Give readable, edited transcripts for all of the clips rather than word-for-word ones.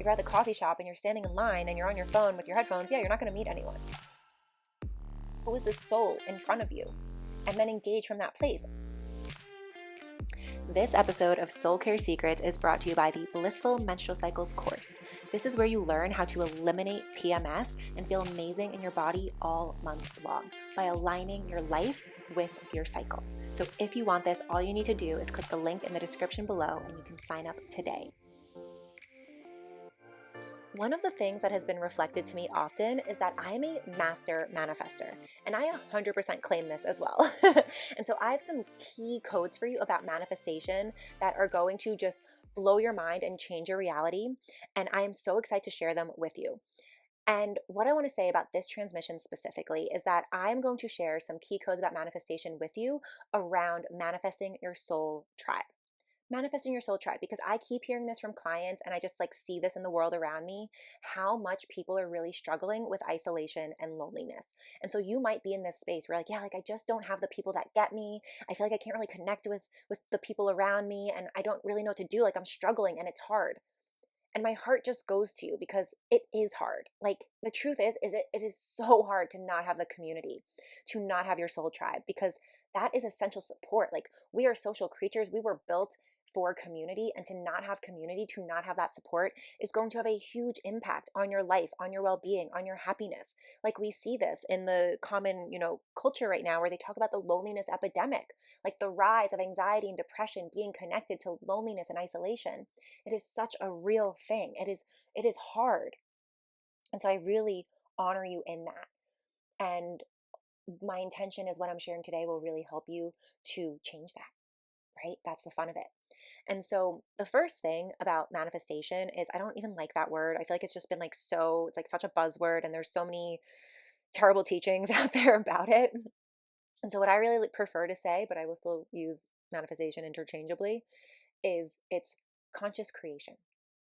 you're at the coffee shop and you're standing in line and you're on your phone with your headphones, yeah, you're not going to meet anyone. Who is this soul in front of you? And then engage from that place. This episode of Soul Care Secrets is brought to you by the Blissful Menstrual Cycles course. This is where you learn how to eliminate PMS and feel amazing in your body all month long by aligning your life with your cycle. So if you want this, all you need to do is click the link in the description below and you can sign up today. One of the things that has been reflected to me often is that I'm a master manifester, and I 100% claim this as well. And so I have some key codes for you about manifestation that are going to just blow your mind and change your reality, and I am so excited to share them with you. And what I want to say about this transmission specifically is that I'm going to share some key codes about manifestation with you around manifesting your soul tribe. Manifesting your soul tribe, because I keep hearing this from clients and I just see this in the world around me, how much people are really struggling with isolation and loneliness. And so you might be in this space where I just don't have the people that get me. I feel like I can't really connect with the people around me, and I don't really know what to do. I'm struggling and it's hard. And my heart just goes to you because it is hard. The truth is it is so hard to not have the community, to not have your soul tribe, because that is essential support. We are social creatures. We were built for community, and to not have community, to not have that support is going to have a huge impact on your life, on your well-being, on your happiness. We see this in the common, culture right now, where they talk about the loneliness epidemic, the rise of anxiety and depression being connected to loneliness and isolation. It is such a real thing. It is hard. And so I really honor you in that. And my intention is what I'm sharing today will really help you to change that, right? That's the fun of it. And so the first thing about manifestation is, I don't even like that word. I feel like it's just been it's such a buzzword, and there's so many terrible teachings out there about it. And so what I really prefer to say, but I will still use manifestation interchangeably, is it's conscious creation.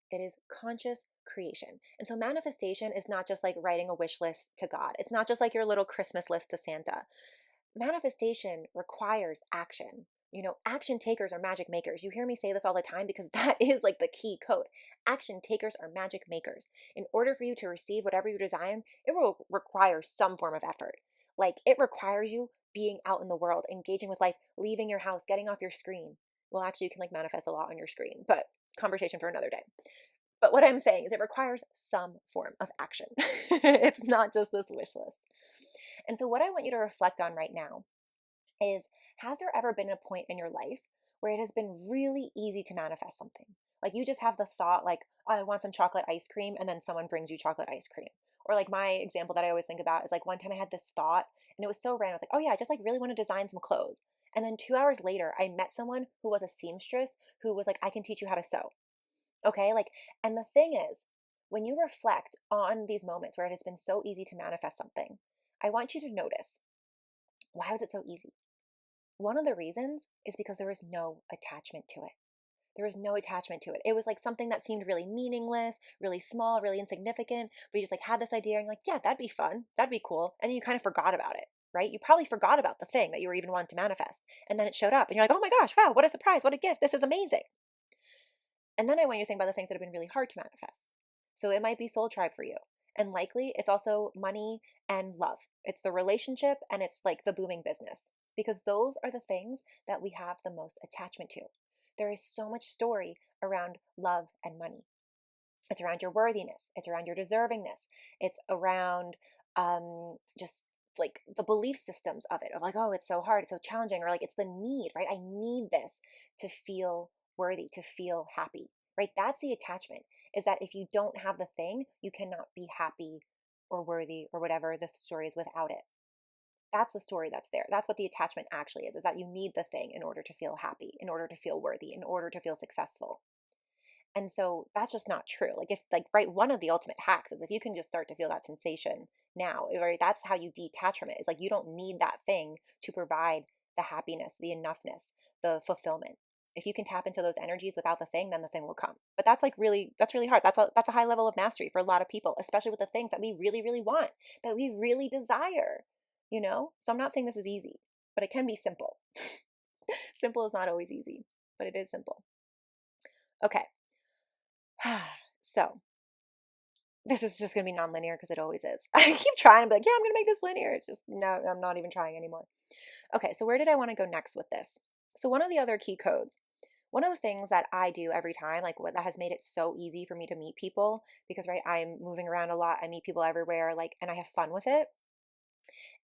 It is conscious creation. And so manifestation is not just writing a wish list to God. It's not just your little Christmas list to Santa. Manifestation requires action. Action takers are magic makers. You hear me say this all the time because that is the key code. Action takers are magic makers. In order for you to receive whatever you design, it will require some form of effort. It requires you being out in the world, engaging with life, leaving your house, getting off your screen. Well, actually, you can manifest a lot on your screen, but conversation for another day. But what I'm saying is it requires some form of action. It's not just this wish list. And so what I want you to reflect on right now is, has there ever been a point in your life where it has been really easy to manifest something? You just have the thought oh, I want some chocolate ice cream, and then someone brings you chocolate ice cream. Or my example that I always think about is one time I had this thought and it was so random. I was oh yeah, I just really want to design some clothes. And then 2 hours later, I met someone who was a seamstress who was I can teach you how to sew. Okay. And the thing is, when you reflect on these moments where it has been so easy to manifest something, I want you to notice, why was it so easy? One of the reasons is because there was no attachment to it. There was no attachment to it. It was something that seemed really meaningless, really small, really insignificant, but you just had this idea and you're yeah, that'd be fun. That'd be cool. And then you kind of forgot about it, right? You probably forgot about the thing that you were even wanting to manifest. And then it showed up and you're oh my gosh, wow, what a surprise. What a gift. This is amazing. And then I want you to think about the things that have been really hard to manifest. So it might be soul tribe for you. And likely it's also money and love. It's the relationship, and it's the booming business, because those are the things that we have the most attachment to. There is so much story around love and money. It's around your worthiness. It's around your deservingness. It's around just the belief systems of it, of oh, it's so hard, it's so challenging, or it's the need, right? I need this to feel worthy, to feel happy, right? That's the attachment, is that if you don't have the thing, you cannot be happy or worthy or whatever the story is without it. That's the story that's there. That's what the attachment actually is that you need the thing in order to feel happy, in order to feel worthy, in order to feel successful. And so that's just not true. If right, one of the ultimate hacks is if you can just start to feel that sensation now, right? That's how you detach from it. It's you don't need that thing to provide the happiness, the enoughness, the fulfillment. If you can tap into those energies without the thing, then the thing will come. But that's really hard. That's a high level of mastery for a lot of people, especially with the things that we really, really want, that we really desire, So I'm not saying this is easy, but it can be simple. Simple is not always easy, but it is simple. Okay. So this is just going to be nonlinear because it always is. I keep trying to be like, yeah, I'm going to make this linear. It's just, no, I'm not even trying anymore. Okay, so where did I want to go next with this? So one of the other key codes, one of the things that I do every time, like what that has made it so easy for me to meet people, because right, I'm moving around a lot, I meet people everywhere, like, and I have fun with it,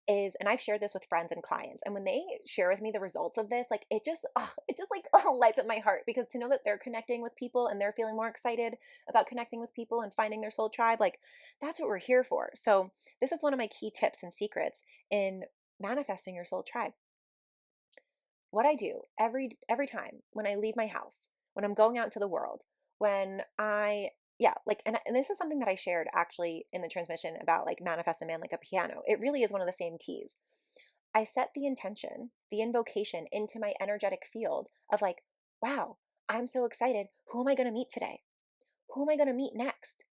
is, and I've shared this with friends and clients, and when they share with me the results of this, like it just like lights up my heart, because to know that they're connecting with people and they're feeling more excited about connecting with people and finding their soul tribe, like that's what we're here for. So this is one of my key tips and secrets in manifesting your soul tribe. What I do every time when I leave my house, when I'm going out into the world, when I yeah, like and this is something that I shared actually in the transmission about like manifest a man like a piano. It really is one of the same keys. I set the intention, the invocation into my energetic field of like, wow, I'm so excited. Who am I going to meet today? Who am I going to meet next?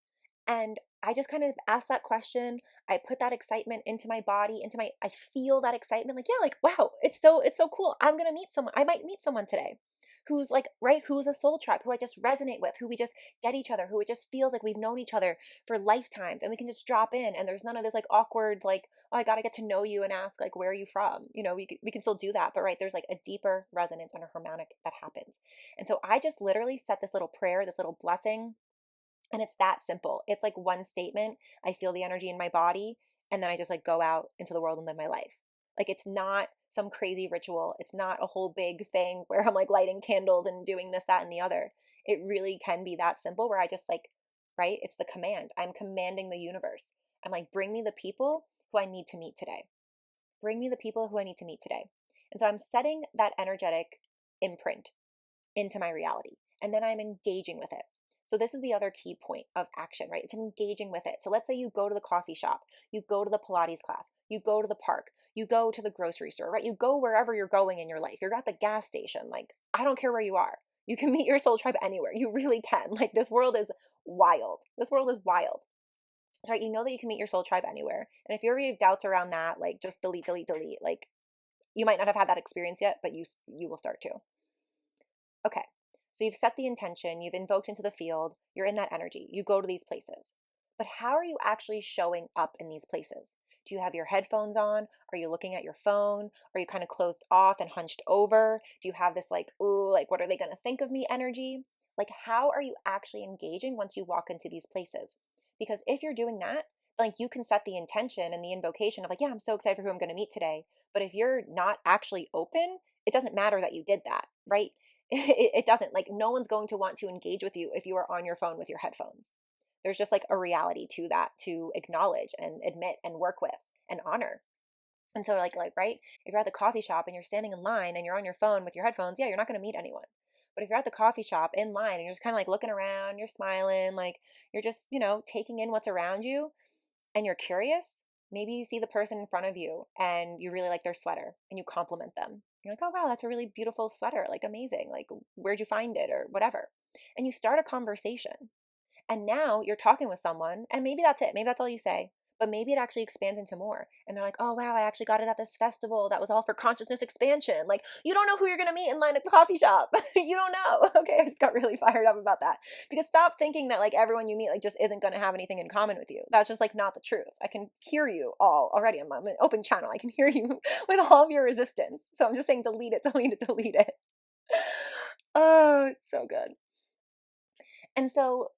And I just kind of ask that question. I put that excitement into my body, I feel that excitement, like, yeah, like, wow, it's so cool. I'm going to meet someone. I might meet someone today who's like, right, who's a soul tribe, who I just resonate with, who we just get each other, who it just feels like we've known each other for lifetimes, and we can just drop in, and there's none of this like awkward, like, oh, I got to get to know you and ask like, where are you from? We can still do that, but right, there's like a deeper resonance and a harmonic that happens. And so I just literally set this little prayer, this little blessing, and it's that simple. It's like one statement. I feel the energy in my body, and then I just like go out into the world and live my life. Like it's not some crazy ritual. It's not a whole big thing where I'm like lighting candles and doing this, that, and the other. It really can be that simple where I just like, right? It's the command. I'm commanding the universe. I'm like, bring me the people who I need to meet today. Bring me the people who I need to meet today. And so I'm setting that energetic imprint into my reality. And then I'm engaging with it. So this is the other key point of action, right? It's engaging with it. So let's say you go to the coffee shop, you go to the Pilates class, you go to the park, you go to the grocery store, right? You go wherever you're going in your life. You're at the gas station. Like, I don't care where you are. You can meet your soul tribe anywhere. You really can. Like, this world is wild. This world is wild. So, right, you know that you can meet your soul tribe anywhere. And if you ever have doubts around that, like just delete, delete, delete. Like, you might not have had that experience yet, but you will start to. Okay. So you've set the intention, you've invoked into the field, you're in that energy, you go to these places. But how are you actually showing up in these places? Do you have your headphones on? Are you looking at your phone? Are you kind of closed off and hunched over? Do you have this like, ooh, like what are they going to think of me energy? Like how are you actually engaging once you walk into these places? Because if you're doing that, like you can set the intention and the invocation of like, yeah, I'm so excited for who I'm going to meet today. But if you're not actually open, it doesn't matter that you did that, right? It doesn't, like no one's going to want to engage with you if you are on your phone with your headphones. There's just like a reality to that to acknowledge and admit and work with and honor. And so like right, if you're at the coffee shop and you're standing in line and you're on your phone with your headphones, yeah, you're not going to meet anyone. But if you're at the coffee shop in line and you're just kind of like looking around, you're smiling, like you're just, taking in what's around you, and you're curious, maybe you see the person in front of you and you really like their sweater and you compliment them. You're like, oh, wow, that's a really beautiful sweater. Like, amazing. Like, where'd you find it or whatever? And you start a conversation. And now you're talking with someone, and maybe that's it. Maybe that's all you say. But maybe it actually expands into more. And they're like, oh, wow, I actually got it at this festival. That was all for consciousness expansion. Like, you don't know who you're going to meet in line at the coffee shop. You don't know. Okay, I just got really fired up about that. Because stop thinking that, like, everyone you meet, like, just isn't going to have anything in common with you. That's just, like, not the truth. I can hear you all already. I'm an open channel. I can hear you with all of your resistance. So I'm just saying delete it, delete it, delete it. Oh, it's so good. And so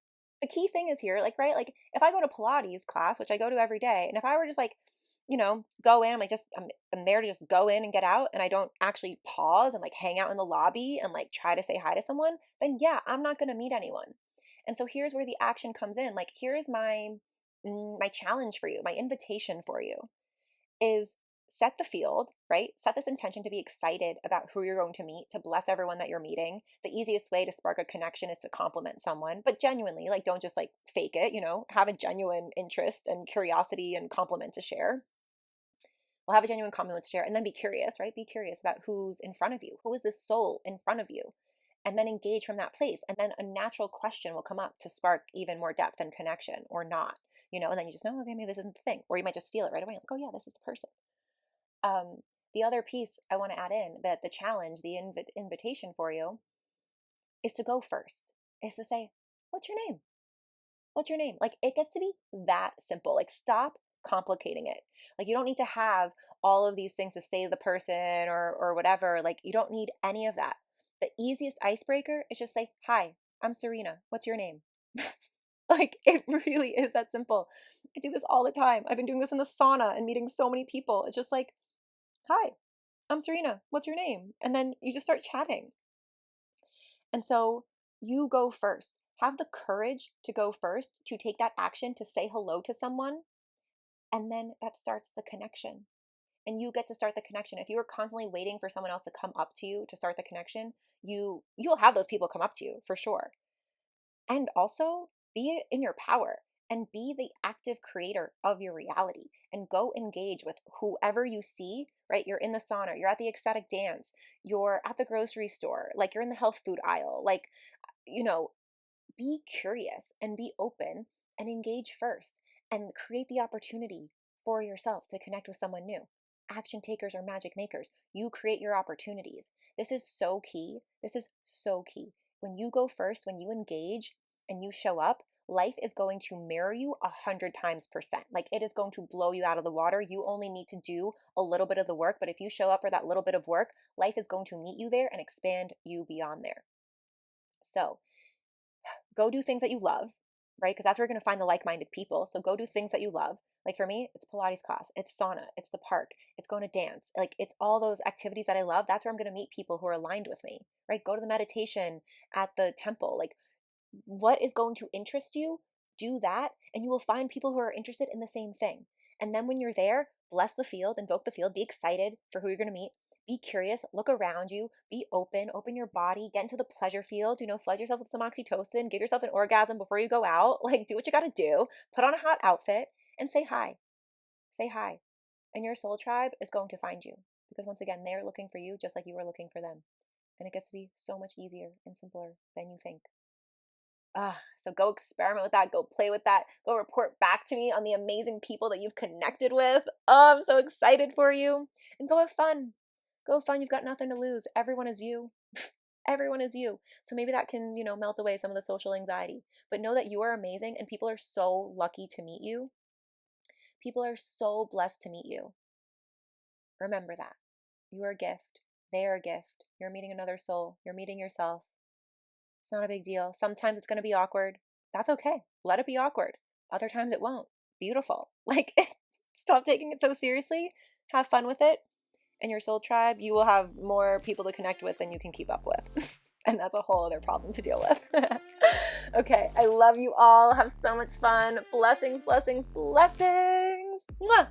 the key thing is here, like, right, like if I go to Pilates class, which I go to every day, and if I were just like, go in, I'm like, I'm there to just go in and get out, and I don't actually pause and like hang out in the lobby and like try to say hi to someone, then yeah, I'm not going to meet anyone. And so here's where the action comes in. Like, here's my challenge for you, my invitation for you is set the field, right? Set this intention to be excited about who you're going to meet, to bless everyone that you're meeting. The easiest way to spark a connection is to compliment someone, but genuinely, like don't just like fake it, have a genuine interest and curiosity and compliment to share. We'll have a genuine compliment to share and then be curious, right? Be curious about who's in front of you. Who is this soul in front of you? And then engage from that place. And then a natural question will come up to spark even more depth and connection or not, and then you just know, okay, maybe this isn't the thing. Or you might just feel it right away. Like, oh yeah, this is the person. The other piece I want to add in, that the challenge, the invitation for you is to go first, is to say, what's your name? What's your name? Like, it gets to be that simple. Like, stop complicating it. Like, you don't need to have all of these things to say to the person or whatever. Like, you don't need any of that. The easiest icebreaker is just say, hi, I'm Serena. What's your name? Like, it really is that simple. I do this all the time. I've been doing this in the sauna and meeting so many people. It's just like, hi, I'm Serena. What's your name? And then you just start chatting. And so you go first. Have the courage to go first, to take that action, to say hello to someone. And then that starts the connection. And you get to start the connection. If you were constantly waiting for someone else to come up to you to start the connection, you'll have those people come up to you for sure. And also be in your power and be the active creator of your reality and go engage with whoever you see, right? You're in the sauna, you're at the ecstatic dance, you're at the grocery store, like you're in the health food aisle, like, be curious and be open and engage first and create the opportunity for yourself to connect with someone new. Action takers are magic makers. You create your opportunities. This is so key. This is so key. When you go first, when you engage and you show up, life is going to mirror you 100%. Like, it is going to blow you out of the water. You only need to do a little bit of the work, but if you show up for that little bit of work, life is going to meet you there and expand you beyond there. So go do things that you love, right? Because that's where you're going to find the like-minded people. So go do things that you love. Like for me, it's Pilates class, it's sauna, it's the park, it's going to dance. Like, it's all those activities that I love. That's where I'm going to meet people who are aligned with me, right? Go to the meditation at the temple. Like, what is going to interest you? Do that, and you will find people who are interested in the same thing. And then when you're there, bless the field, invoke the field, be excited for who you're going to meet. Be curious, look around you, be open your body, get into the pleasure field, flood yourself with some oxytocin, give yourself an orgasm before you go out, like, do what you got to do, put on a hot outfit, and say hi. Say hi. And your soul tribe is going to find you, because once again, they're looking for you just like you were looking for them. And it gets to be so much easier and simpler than you think. So go experiment with that, go play with that, go report back to me on the amazing people that you've connected with. I'm so excited for you. And go have fun. Go have fun. You've got nothing to lose. Everyone is you. Everyone is you. So maybe that can, melt away some of the social anxiety. But know that you are amazing, and people are so lucky to meet you. People are so blessed to meet you. Remember that. You are a gift. They are a gift. You're meeting another soul. You're meeting yourself. It's not a big deal. Sometimes it's going to be awkward. That's okay. Let it be awkward. Other times it won't. Beautiful. Like, stop taking it so seriously. Have fun with it. And your soul tribe, you will have more people to connect with than you can keep up with. And that's a whole other problem to deal with. Okay, I love you all. Have so much fun. Blessings, blessings, blessings. Mwah!